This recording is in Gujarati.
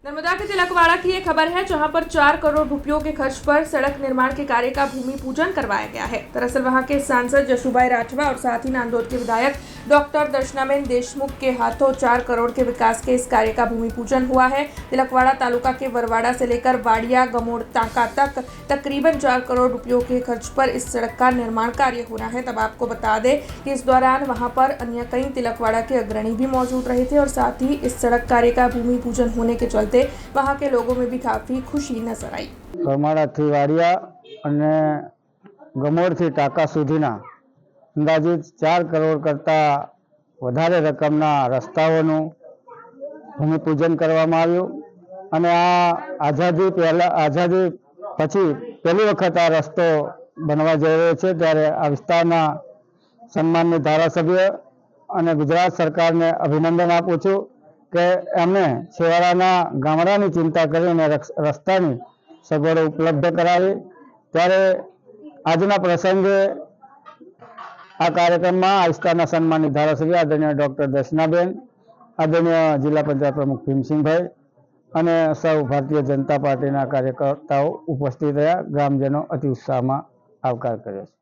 नर्मदा के तिलकवाड़ा की ये खबर है, जहां पर 4 करोड़ रुपयों के खर्च पर सड़क निर्माण के कार्य का भूमि पूजन करवाया गया है। दरअसल वहां के सांसद जशुभाई राठवा और साथ ही नांदोद के विधायक डॉक्टर दर्शनाबेन देशमुख के हाथों 4 करोड़ के विकास के इस कार्य का भूमि पूजन हुआ है। तिलकवाड़ा तालुका के वरवाड़ा से लेकर वाड़िया गमोड़ टांका तक तकरीबन 4 करोड़ रुपयों के खर्च पर इस सड़क का निर्माण कार्य होना है। तब आपको बता दें कि इस दौरान वहां पर अन्य कई तिलकवाड़ा के अग्रणी भी मौजूद रहे थे और साथ ही इस सड़क कार्य का भूमि पूजन होने के चलते वहां के लोगों में भी काफी खुशी नजर आई। ગમાડાથી વાડિયા અને ગમોડથી ટાંકા સુધીના અંદાજિત 4 કરોડ કરતાં વધારે રકમના રસ્તાઓનું ભૂમિપૂજન કરવામાં આવ્યું અને આ આઝાદી પછી પહેલી વખત આ રસ્તો બનવા જઈ રહ્યો છે, ત્યારે આ વિસ્તારના સન્માનીય ધારાસભ્ય અને ગુજરાત સરકારને અભિનંદન આપું છું કે એમણે છેવાડાના ગામડાની ચિંતા કરીને રસ્તાની સગવડો ઉપલબ્ધ કરાવી। ત્યારે આજના પ્રસંગે આ કાર્યક્રમમાં આ વિસ્તારના સન્માનિત ધારાસભ્ય આદરણીય ડૉક્ટર દર્શનાબેન, આદરણીય જિલ્લા પંચાયત પ્રમુખ ભીમસિંહભાઈ અને સૌ ભારતીય જનતા પાર્ટીના કાર્યકર્તાઓ ઉપસ્થિત રહ્યા। ગ્રામજનો અતિ ઉત્સાહમાં આવકાર કર્યો છે।